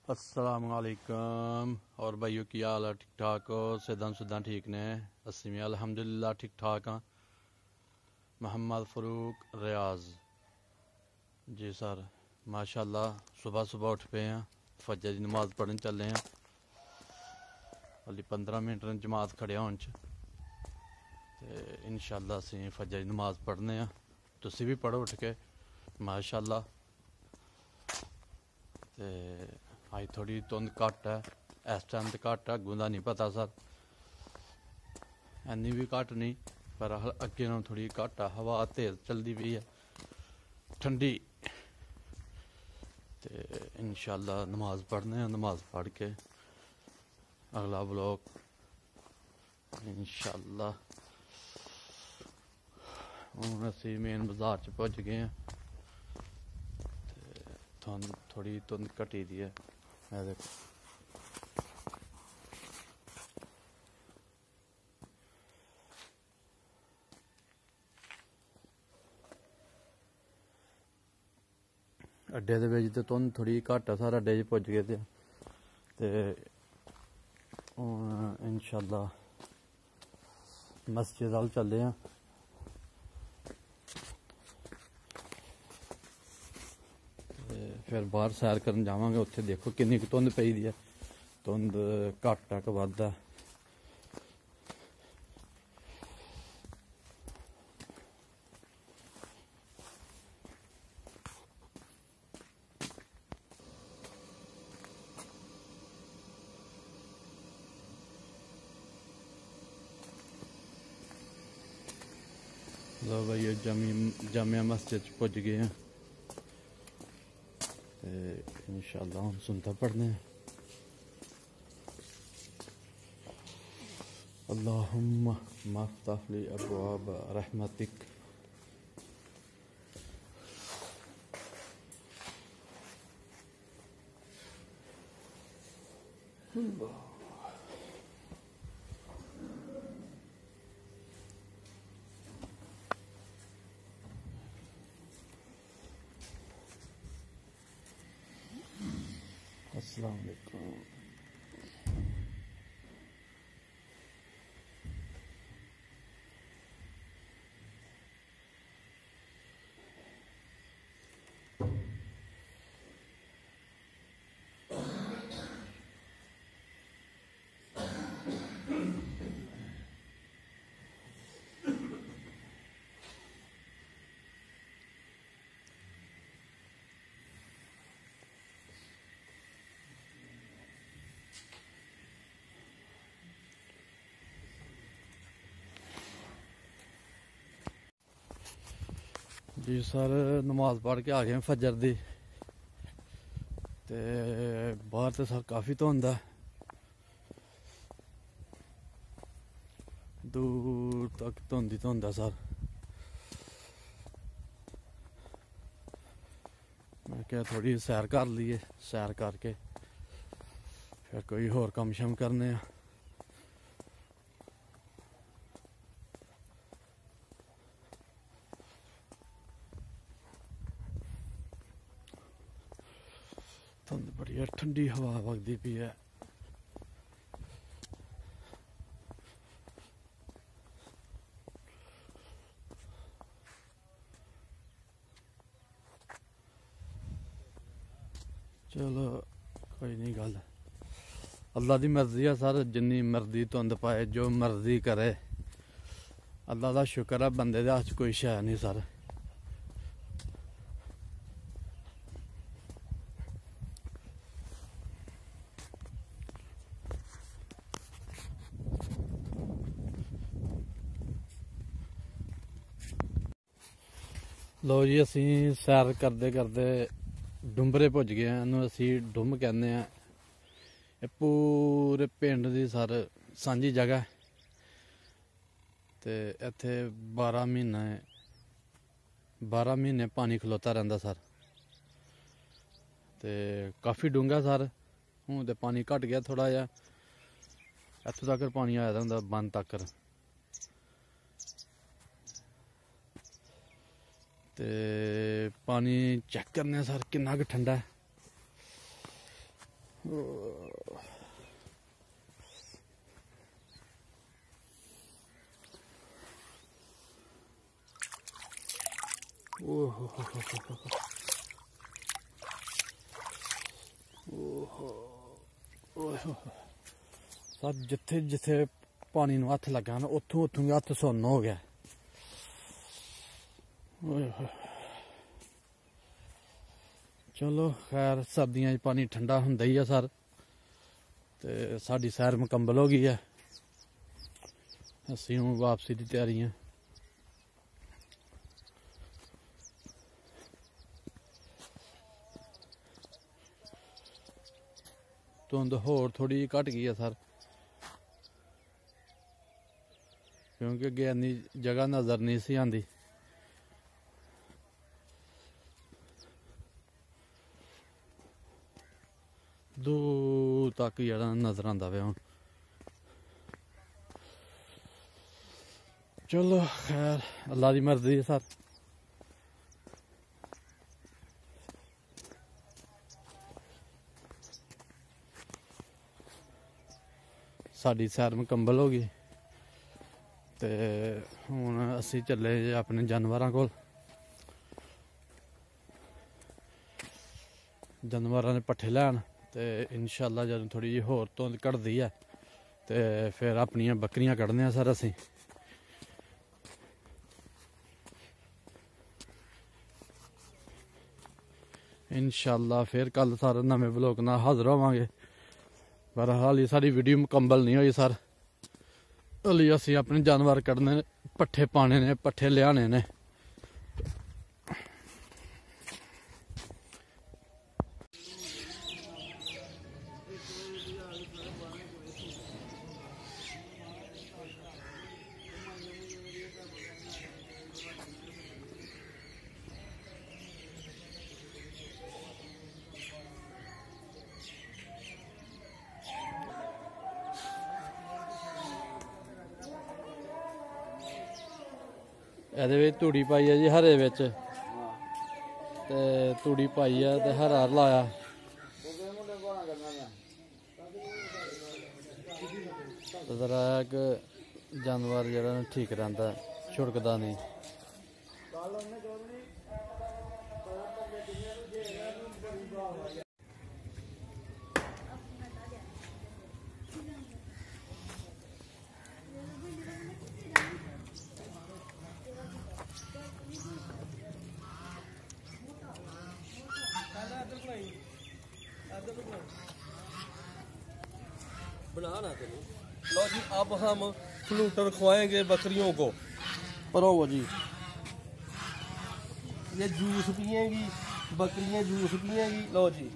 अस्सलाम वालेकुम और भाइयों की हाल है? ठीक ठाक हो? सिद्धां ठीक ने? अस्सी में अल्हम्दुलिल्लाह ठीक ठाक हाँ। मोहम्मद फ़रूक रियाज जी सर, माशाल्लाह सुबह सुबह उठ पे हैं, फजर की नमाज़ पढ़न चले हैं। अली 15 मिनट ने जमात खड़िया होने च ते इंशाअल्लाह असीं फजर की नमाज़ पढ़ने हैं। तुसी भी पढ़ो उठ के माशाअल्लाह। ते अज थोड़ी धुंध घट है, इस टाइम तो घट है, अग्गों का नहीं पता सर, इन्नी भी घट नहीं पर अगे नालों थोड़ी घट है। हवा तेज चलती पई है, ठंडी। तो इंशाअल्लाह नमाज पढ़ने हैं, नमाज पढ़ के अगला ब्लॉग इंशाअल्लाह। हूँ असी मेन बाजार च पुज गए हैं, थोड़ी धुंध घटी दी है। देखो अड्डे दे तो धुंध थोड़ी घट है सर, अड्डे च पुज गए ते इंशाअल्लाह मस्जिद अल चले हैं। फिर बाहर सैर करन जावांगे, उत्थे देखो किन्नी क धुंध पई दी है। धुंध घट है कि वध है? लो भाई जामिया मस्जिद पुज गए हैं ते इंशाअल्लाह हम सुनता पढ़ने हैं। अल्लाहुम्मा मफ्तह ली अबवाब रहमतिक। अस्सलाम वालेकुम। जी सर, नमाज पढ़ के आ गए फजर दी ते बाहर तो सर काफ़ी धुंध है, दूर तक धुंध ही धुंध है सर। मैं क्या थोड़ी सैर कर लीए, सैर करके फिर कोई होर कम शम करने हैं। धुंध बड़ी है, ठंडी हवा वगदी पई है। चलो कोई नहीं, गल अल्लाह की मर्जी है सर, जिन्नी मर्जी धुंध पाए, जो मर्जी करे। अल्लाह का शुक्र है, बंदे दे हत्थ च कोई शै नहीं सर। लो जी, असी सैर करते करते डुंबरे पुज गए हैं। असी डुंब कहने हैं। ये पूरे पिंड की सर सांझी जगह है ते इत्थे 12 महीने पानी खलोता रहिंदा सर। ते काफ़ी डूंगा सर, हूँ तो पानी घट गया थोड़ा जिहा, इत्थों तक पानी आया होंदा बंद तक। ते पानी चेक करने सर किन्ना क ठंडा है। सर जिथे जिथे पानी नूं हथ लगा ना उथों उथों हथ सुन्न हो गया। चलो खैर सर्दियां पानी ठंडा हुंदा ही है सर। ते साडी सैर मुकम्मल हो गई है, असीं हुण वापसी दी तैयारी है। धुंध होर थोड़ी घट गई है सर, क्योंकि अगे इन्नी जगह नजर नहीं सी आंदी। दूर तक जेह्ड़ा नजर आंदा पे हुण। चलो खैर अल्लाह दी मर्जी है सर। साडी सैर मुकम्मल हो गई ते हुण असीं चले अपने जानवरां कोल। जानवरां दे पट्ठे लैन ते इंशाअल्लाह जदों थोड़ी जी होर धुंध घटदी है ते फिर अपनियां बकरियां कड्ढने सर असीं। इंशाअल्लाह फिर कल सर नवें ब्लॉग नाल हाज़र होवांगे। पर हाली साडी वीडियो मुकम्मल नहीं हुई सर, हाली असीं अपने जानवर कड्ढने, पट्ठे पाने ने, पट्ठे लियाने ने। ਇਹਦੇ ਵਿੱਚ ਤੂੜੀ ਪਾਈ ਹੈ ਜੀ ਹਰੇ ਵਿੱਚ, ਤੇ ਤੂੜੀ ਪਾਈ ਹੈ ਤੇ ਹਰਾ ਲਾਇਆ। ਜ਼ਰਾ ਕਿ ਜਾਨਵਰ ਜਿਹੜਾ ਠੀਕ ਰਹਿੰਦਾ, ਛੁੜਕਦਾ ਨਹੀਂ। बनाना चलो। लो जी अब हम फ्लूटर खुआएंगे बकरियों को। परो जी ये जूस पिएंगी बकरियां, जूस पिएंगी। लो जी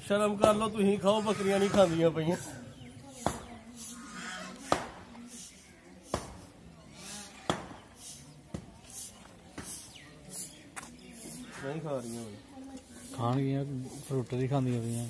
शर्म कर लो, तुम खाओ, बकरियां नहीं खांदियां पईयां। नहीं खा रही खान फ्रूटर ही खांदियां पईयां।